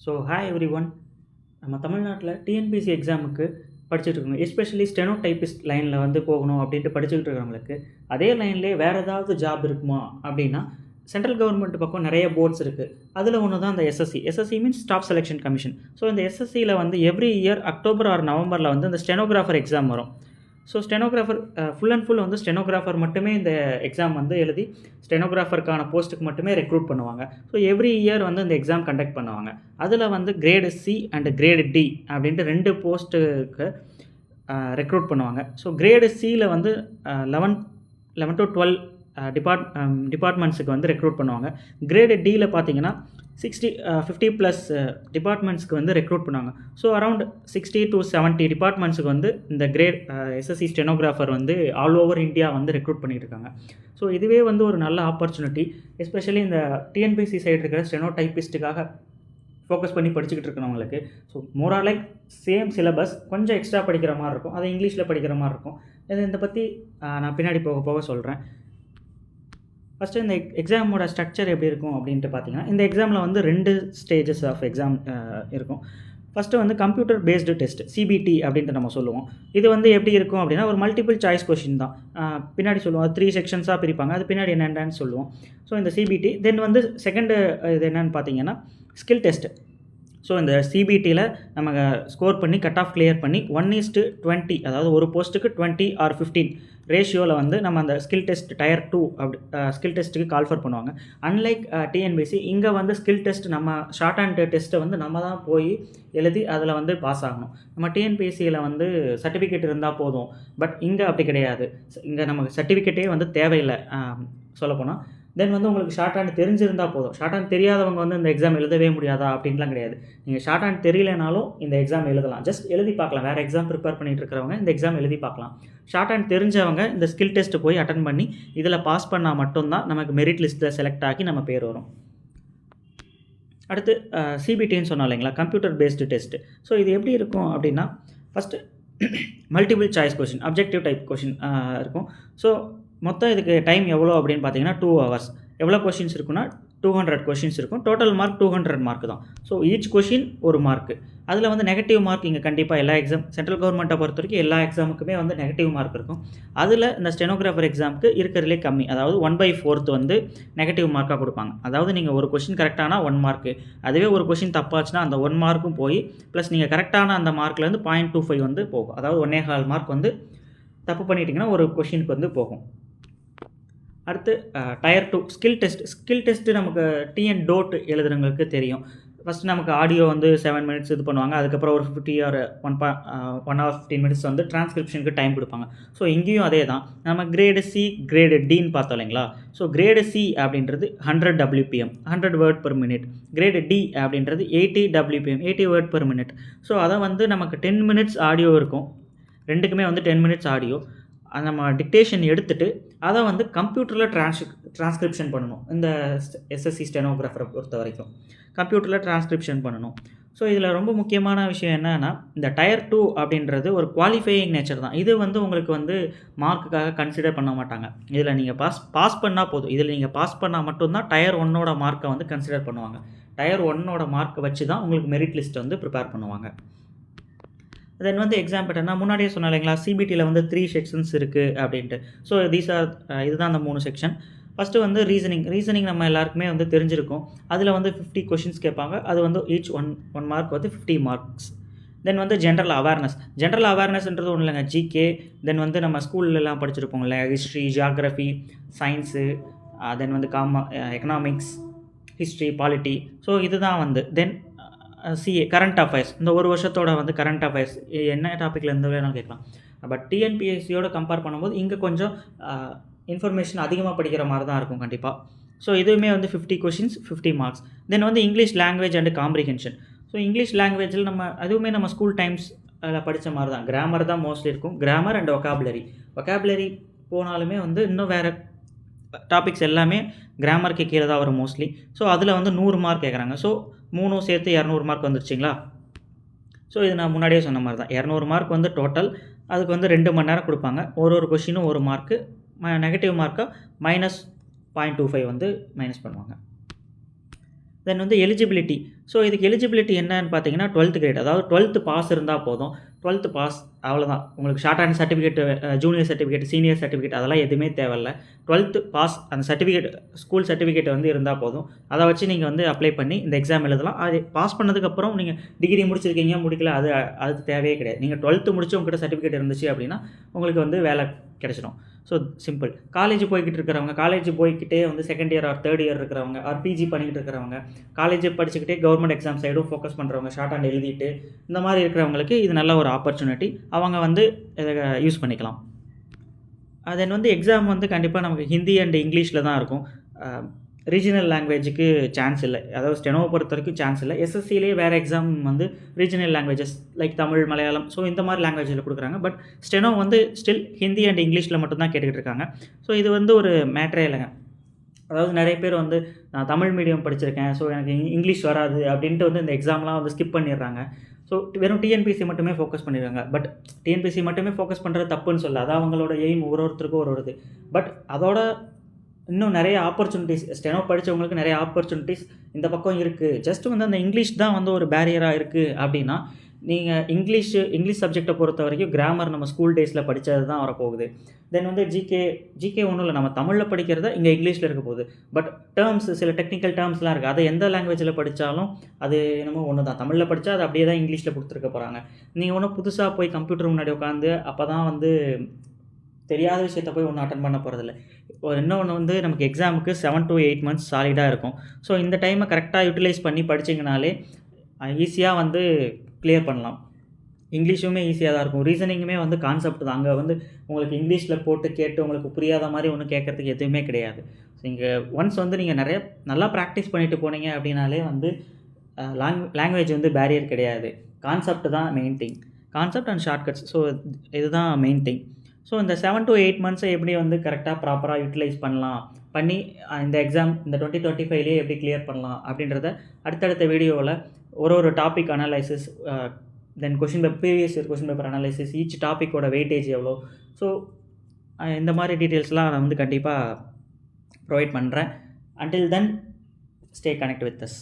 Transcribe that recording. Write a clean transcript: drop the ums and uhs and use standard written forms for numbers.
So hi every one. நம்ம தமிழ்நாட்டில் TNPSC எக்ஸாமுக்கு படிச்சுட்டு இருக்கோம். எஸ்பெஷலி ஸ்டெனோ டைப்பிஸ்ட் லைனில் வந்து போகணும் அப்படின்ட்டு படிச்சுக்கிட்டு இருக்கிறவங்களுக்கு அதே லைன்லேயே வேறு ஏதாவது ஜாப் இருக்குமா அப்படின்னா சென்ட்ரல் கவர்மெண்ட் பக்கம் நிறைய போர்ட்ஸ் இருக்குது. அதில் ஒன்று தான் இந்த SSC means staff selection commission. So இந்த எஸ்எஸ்சியில் வந்து எவ்ரி இயர் அக்டோபர் ஆர் நவம்பரில் வந்து இந்த ஸ்டெனோகிராஃபர் எக்ஸாம் வரும். So stenographer full and full வந்து ஸ்டெனோகிராஃபர் மட்டுமே இந்த எக்ஸாம் வந்து எழுதி ஸ்டெனோகிராஃபருக்கான போஸ்ட்டுக்கு மட்டுமே ரெக்ரூட் பண்ணுவாங்க. ஸோ எவ்ரி இயர் வந்து இந்த எக்ஸாம் கண்டக்ட் பண்ணுவாங்க. அதில் வந்து grade C and grade D அப்படின்ட்டு 2 போஸ்ட்டுக்கு ரெக்ரூட் பண்ணுவாங்க. ஸோ கிரேடு சியில் வந்து 11 to 12 டிபார்ட்மெண்ட்ஸுக்கு வந்து ரெக்ரூட் பண்ணுவாங்க. கிரேடு டியில் பார்த்தீங்கன்னா 50+ டிபார்ட்மெண்ட்ஸ்க்கு வந்து ரெக்ரூட் பண்ணுவாங்க. ஸோ அரவுண்ட் 60 to 70 டிபார்ட்மெண்ட்ஸுக்கு வந்து இந்த கிரேட் எஸ்எஸ்சி ஸ்டெனோகிராஃபர் வந்து ஆல் ஓவர் இந்தியா வந்து ரெக்ரூட் பண்ணிகிட்டு இருக்காங்க. ஸோ இதுவே வந்து ஒரு நல்ல ஆப்பர்ச்சுனிட்டி. எஸ்பெஷலி இந்த டிஎன்பிஎஸ்சி சைடு இருக்கிற ஸ்டெனோ டைப்பிஸ்ட்டுக்காக ஃபோக்கஸ் பண்ணி படிச்சுக்கிட்டு இருக்கிறவங்களுக்கு. ஸோ மோரார் லைக் சேம் சிலபஸ், கொஞ்சம் எக்ஸ்ட்ரா படிக்கிற மாதிரி இருக்கும், அது இங்கிலீஷில் படிக்கிற மாதிரி இருக்கும். இதை பற்றி நான் பின்னாடி போக போக சொல்கிறேன். ஃபஸ்ட்டு இந்த எக்ஸாமோட ஸ்ட்ரக்சர் எப்படி இருக்கும் அப்படின்ட்டு பார்த்தீங்கன்னா, இந்த எக்ஸாமில் வந்து 2 ஸ்டேஜஸ் ஆஃப் எக்ஸாம் இருக்கும். ஃபஸ்ட்டு வந்து கம்ப்யூட்டர் பேஸ்டு டெஸ்ட், சிபிடி அப்படின்ட்டு நம்ம சொல்லுவோம். இது வந்து எப்படி இருக்கும் அப்படின்னா, ஒரு மல்டிபிள் சாய்ஸ் கொஷின் தான். பின்னாடி சொல்லுவோம், அது 3 செக்ஷன்ஸாக பிரிப்பாங்க, அது பின்னாடி என்னென்னு சொல்லுவோம். ஸோ இந்த சிபிடி தென் வந்து செகண்டு இது என்னென்னு பார்த்தீங்கன்னா ஸ்கில் டெஸ்ட்டு. ஸோ இந்த சிபிடியில் நம்ம ஸ்கோர் பண்ணி கட் ஆஃப் கிளியர் பண்ணி 1:20, அதாவது ஒரு போஸ்ட்டுக்கு 20 or 15 ரேஷியோவில் வந்து நம்ம அந்த ஸ்கில் டெஸ்ட் டயர் 2 அப்படி ஸ்கில் டெஸ்ட்டுக்கு கால்ஃபர் பண்ணுவாங்க. அன்லைக் டிஎன்பிஎஸ்சி, இங்கே வந்து ஸ்கில் டெஸ்ட் நம்ம ஷார்ட் ஹேண்ட் டெஸ்ட்டை வந்து நம்ம தான் போய் எழுதி அதில் வந்து பாஸ் ஆகணும். நம்ம டிஎன்பிஎஸ்சியில் வந்து சர்டிஃபிகேட் இருந்தால் போதும். பட் இங்கே அப்படி கிடையாது. இங்கே நமக்கு சர்டிஃபிகேட்டே வந்து தேவையில்லை சொல்லப்போனால். தென் வந்து உங்களுக்கு ஷார்ட் ஹேண்ட் தெரிஞ்சிருந்தால் போதும். ஷார்ட் ஹேண்ட் தெரியாதவங்க வந்து இந்த எக்ஸாம் எழுதவே முடியாதா அப்படின்லாம் கிடையாது. நீங்கள் ஷார்ட் ஹேண்ட் தெரியலனாலும் இந்த எக்ஸாம் எழுதலாம், ஜஸ்ட் எழுதி பார்க்கலாம். வேறு எக்ஸாம் ப்ரிப்பேர் பண்ணிகிட்டு இருக்கிறவங்க இந்த எக்ஸாம் எழுதி பார்க்கலாம். ஷார்ட் ஹேண்ட் தெரிஞ்சவங்க இந்த ஸ்கில் டெஸ்ட்டு போய் அட்டன் பண்ணி இதில் பாஸ் பண்ணால் மட்டும்தான் நமக்கு மெரிட் லிஸ்ட்டில் செலக்ட் ஆகி நம்ம பேர் வரும். அடுத்து சிபிடின்னு சொன்னோம் இல்லைங்களா, கம்ப்யூட்டர் பேஸ்டு டெஸ்ட்டு. ஸோ இது எப்படி இருக்கும் அப்படின்னா, first multiple choice question, objective type question இருக்கும். ஸோ மொத்தம் இதுக்கு டைம் எவ்வளோ அப்படின்னு பார்த்தீங்கன்னா 2 hours. எவ்வளோ கொஷின்ஸ் இருக்குன்னா 200 கொஷின்ஸ் இருக்கும். டோட்டல் மார்க் 200 மார்க் தான். ஸோ ஈச் கொஷின் ஒரு மார்க்கு. அதில் வந்து நெகட்டிவ் மார்க் இங்கே கண்டிப்பாக எல்லா எக்ஸாம், சென்ட்ரல் கவர்மெண்ட்டை பொறுத்த வரைக்கும் எல்லா எக்ஸாமுக்குமே வந்து நெகட்டிவ் மார்க் இருக்கும். அதில் இந்த ஸ்டெனோகிராஃபர் எக்ஸாமுக்கு இருக்கிறதுலே கம்மி, அதாவது 1/4 வந்து நெகட்டிவ் மார்க்காக கொடுப்பாங்க. அதாவது நீங்கள் ஒரு கொஷின் கரெக்டானா 1 மார்க்கு, அதுவே ஒரு கொஷின் தப்பாச்சுன்னா அந்த 1 மார்க்கும் போய் ப்ளஸ் நீங்கள் கரெக்டான அந்த மார்க்லேருந்து 0.25 வந்து போகும். அதாவது 1.25 மார்க் வந்து தப்பு பண்ணிட்டீங்கன்னா ஒரு கொஷினுக்கு வந்து போகும். அடுத்து டயர் 2 ஸ்கில் டெஸ்ட்டு நமக்கு டிஎன் டோட் எழுதுறவங்களுக்கு தெரியும். ஃபஸ்ட்டு நமக்கு ஆடியோ வந்து 7 minutes இது பண்ணுவாங்க. அதுக்கப்புறம் ஒரு 50 or 1 hour 15 minutes வந்து டிரான்ஸ்கிரிப்ஷனுக்கு டைம் கொடுப்பாங்க. ஸோ இங்கேயும் அதே தான். நம்ம கிரேடு சி கிரேடு டின்னு பார்த்தோம் இல்லைங்களா. ஸோ கிரேடு சி அப்படின்றது 100 WPM, 100 word per minute. Grade D அப்படின்றது 80 WPM, 80 word per minute. So அதை வந்து நமக்கு 10 minutes ஆடியோ இருக்கும். ரெண்டுக்குமே வந்து 10 minutes ஆடியோ. நம்ம டிக்டேஷன் எடுத்துகிட்டு அதை வந்து கம்ப்யூட்டரில் டிரான்ஸ்கிரிப்ஷன் பண்ணணும். இந்த எஸ்எஸ்சி ஸ்டெனோகிராஃபரை பொறுத்த வரைக்கும் கம்ப்யூட்டரில் டிரான்ஸ்கிரிப்ஷன் பண்ணணும். ஸோ இதில் ரொம்ப முக்கியமான விஷயம் என்னென்னா, இந்த டயர் 2 அப்படின்றது ஒரு குவாலிஃபையிங் நேச்சர் தான். இது வந்து உங்களுக்கு வந்து மார்க்குக்காக கன்சிடர் பண்ண மாட்டாங்க. இதில் நீங்கள் பாஸ் பண்ணால் போதும். இதில் நீங்கள் பாஸ் பண்ணால் மட்டும்தான் டயர் 1ஓட மார்க்கை வந்து கன்சிடர் பண்ணுவாங்க. டயர் 1ஓட மார்க்கை வச்சு தான் உங்களுக்கு மெரிட் லிஸ்ட்டை வந்து ப்ரிப்பேர் பண்ணுவாங்க. தென் வந்து எக்ஸாம் பேட்டர்னா முன்னாடியே சொன்னேன் இல்லைங்களா, சிபிடியில் வந்து 3 செக்ஷன்ஸ் இருக்குது அப்படின்ட்டு. ஸோ இதுதான் அந்த 3 செக்ஷன். ஃபஸ்ட்டு வந்து ரீசனிங் நம்ம எல்லாருக்குமே வந்து தெரிஞ்சிருக்கும். அதில் வந்து 50 கொஷின்ஸ் கேட்பாங்க. அது வந்து ஈச் ஒன் மார்க் வந்து 50 மார்க்ஸ். தென் வந்து ஜென்ரல் அவேர்னஸ்ன்றது ஒன்றும் இல்லைங்க, ஜிகே. தென் வந்து நம்ம ஸ்கூல்லலாம் படிச்சிருப்போம் இல்லையா, ஹிஸ்ட்ரி, ஜியாகிரஃபி, சயின்ஸு, தென் வந்து எக்கனாமிக்ஸ், ஹிஸ்ட்ரி, பாலிட்டி. ஸோ இதுதான் வந்து தென் சிஏ கரண்ட் அஃபேர்ஸ். இந்த ஒரு வருஷத்தோட வந்து கரண்ட் அஃபேர்ஸ் என்ன டாப்பிக்கில் இருந்து வேணாலும் கேட்கலாம். பட் டிஎன்பிஎஸ்சியோட கம்பேர் பண்ணும்போது இங்கே கொஞ்சம் இன்ஃபர்மேஷன் அதிகமாக படிக்கிற மாதிரி தான் இருக்கும் கண்டிப்பாக. ஸோ இதுவுமே வந்து 50 கொஷின்ஸ் 50 மார்க்ஸ். தென் வந்து English language and comprehension. So English லாங்குவேஜில் அதுவுமே நம்ம ஸ்கூல் டைம்ஸ் படித்த மாதிரி தான். கிராமர் தான் மோஸ்ட்லி இருக்கும், கிராமர் அண்ட் ஒகாபுலரி போனாலுமே வந்து இன்னும் வேறு டாபிக்ஸ் எல்லாமே கிராமருக்கு கீழே தான் வரும் மோஸ்ட்லி. ஸோ அதில் வந்து 100 மார்க் கேட்குறாங்க. ஸோ 3 சேர்த்து 200 மார்க் வந்துருச்சிங்களா. ஸோ இது நான் முன்னாடியே சொன்ன மாதிரி தான். 200 மார்க் வந்து டோட்டல். அதுக்கு வந்து 2 மணி நேரம் கொடுப்பாங்க. ஒரு கொஷினும் 1 மார்க்கு. நெகட்டிவ் மார்க்காக -0.25 வந்து மைனஸ் பண்ணுவாங்க. தென் வந்து எலிஜிபிலிட்டி. ஸோ இதுக்கு எலிஜிபிலிட்டி என்னன்னு பார்த்தீங்கன்னா 12th கிரேட். அதாவது 12th பாஸ் இருந்தா போதும். 12th பாஸ் அவ்வளோதான். உங்களுக்கு short hand certificate, junior certificate, senior certificate அதெல்லாம் எதுவுமே தேவையில்ல. 12th பாஸ் அந்த சர்டிஃபிகேட், ஸ்கூல் சர்டிஃபிகேட் வந்து இருந்தா போதும். அத வச்சு நீங்க வந்து அப்ளை பண்ணி இந்த எக்ஸாம் எழுதலாம். அது பாஸ் பண்ணதுக்கப்புறம் நீங்க டிகிரி முடிச்சிருக்கீங்க, முடிக்கல அது தேவையே கிடையாது. நீங்க 12th முடிச்சு உங்ககிட்ட சர்டிஃபிகேட் இருந்துச்சு அப்படின்னா, உங்களுக்கு வந்து வேலை கிடைச்சிடும். So simple. காலேஜ் போய்க்கிட்டு இருக்கிறவங்க, காலேஜ் போய்க்கிட்டே வந்து second year or third year இருக்கிறவங்க, ஆர் பிஜி பண்ணிக்கிட்டு இருக்கிறவங்க, காலேஜ் படிச்சுக்கிட்டே கவர்மெண்ட் எக்ஸாம் சைடும் ஃபோக்கஸ் பண்ணுறவங்க, ஷார்ட் ஹேண்ட் எழுதிட்டு இந்த மாதிரி இருக்கிறவங்களுக்கு இது நல்ல ஒரு ஆப்பர்ச்சுனிட்டி. அவங்க வந்து இதை யூஸ் பண்ணிக்கலாம். தென் வந்து எக்ஸாம் வந்து கண்டிப்பாக நமக்கு ஹிந்தி அண்ட் இங்கிலீஷில் தான் இருக்கும். ரீஜனல் லாங்குவேஜுக்கு சான்ஸ் இல்லை. அதாவது ஸ்டெனோவை பொறுத்த வரைக்கும் சான்ஸ் இல்லை. எஸ்எஸ்சிலேயே வேறு எக்ஸாம் வந்து regional languages like Tamil, Malayalam, so இந்த மாதிரி லாங்குவேஜில் கொடுக்குறாங்க. பட் ஸ்டெனோ வந்து ஸ்டில் ஹிந்தி அண்ட் இங்கிலீஷில் மட்டும்தான் கேட்டுக்கிட்டு இருக்காங்க. ஸோ இது வந்து ஒரு மேட்டரே இல்லைங்க. அதாவது நிறைய பேர் வந்து நான் தமிழ் மீடியம் படிச்சிருக்கேன், ஸோ எனக்கு இங்கிலீஷ் வராது அப்படின்ட்டு வந்து இந்த எக்ஸாம்லாம் வந்து ஸ்கிப் பண்ணிடுறாங்க. ஸோ வெறும் டிஎன்பிஎஸ்சி மட்டுமே ஃபோக்கஸ் பண்ணிடுறாங்க. பட் டிஎன்பிஎஸ்சி மட்டுமே ஃபோக்கஸ் பண்ணுறது தப்புன்னு சொல்ல, அது அவங்களோட எய்ம், ஒருத்தருக்கும் ஒரு இது. பட் அதோட இன்னும் நிறைய ஆப்பர்ச்சுனிட்டிஸ், ஸ்டெனோ படித்தவங்களுக்கு நிறைய ஆப்பர்ச்சுனிட்டிஸ் இந்த பக்கம் இருக்குது. ஜஸ்ட் வந்து அந்த இங்கிலீஷ் தான் வந்து ஒரு பேரியராக இருக்குது அப்படின்னா, நீங்கள் இங்கிலீஷ் சப்ஜெக்டை பொறுத்த வரைக்கும் கிராமர் நம்ம ஸ்கூல் டேஸில் படித்தது தான் வரப்போகுது. தென் வந்து ஜிகே ஒன்றும் இல்லை, நம்ம தமிழில் படிக்கிறத இங்கே இங்கிலீஷில் இருக்க போகுது. பட் டேர்ம்ஸ், சில டெக்னிக்கல் டேர்ம்ஸ்லாம் இருக்குது. அதை எந்த லாங்குவேஜில் படித்தாலும் அது என்னமோ ஒன்று தான். தமிழில் படித்தா அது அப்படியே தான் இங்கிலீஷில் கொடுத்துருக்க போகிறாங்க. நீங்கள் ஒன்றும் புதுசாக போய் கம்ப்யூட்டர் முன்னாடி உட்காந்து அப்போ தான் வந்து தெரியாத விஷயத்த போய் ஒன்றும் அட்டன் பண்ண போகிறதில்ல. இன்னொன்று வந்து நமக்கு எக்ஸாமுக்கு 7 to 8 months சாலிடாக இருக்கும். ஸோ இந்த டைமை கரெக்டாக யூட்டிலைஸ் பண்ணி படிச்சிங்கனாலே ஈஸியாக வந்து கிளியர் பண்ணலாம். இங்கிலீஷுமே ஈஸியாக தான் இருக்கும். ரீசனிங்குமே வந்து கான்செப்ட் தான். அங்கே வந்து உங்களுக்கு இங்கிலீஷில் போட்டு கேட்டு உங்களுக்கு புரியாத மாதிரி ஒன்றும் கேட்குறதுக்கு எதுவுமே கிடையாது. ஸோ இங்கே ஒன்ஸ் வந்து நீங்கள் நல்லா ப்ராக்டிஸ் பண்ணிட்டு போனீங்க அப்படின்னாலே வந்து லாங்குவேஜ் வந்து பேரியர் கிடையாது. கான்செப்ட் தான் main thing. Concept and shortcuts. So இதுதான் மெயின் திங். ஸோ இந்த 7 to 8 months எப்படி வந்து கரெக்டாக ப்ராப்பராக யூட்டிலைஸ் பண்ணி இந்த எக்ஸாம் இந்த 2025லேயே எப்படி கிளியர் பண்ணலாம் அப்படின்றத அடுத்தடுத்த வீடியோவில் ஒரு topic analysis, then previous year question paper analysis, each டாப்பிக்கோட வெயிட்டேஜ் எவ்வளோ, ஸோ இந்த மாதிரி டீட்டெயில்ஸ்லாம் நான் வந்து கண்டிப்பாக ப்ரொவைட் பண்ணுறேன். Until then stay connect with as.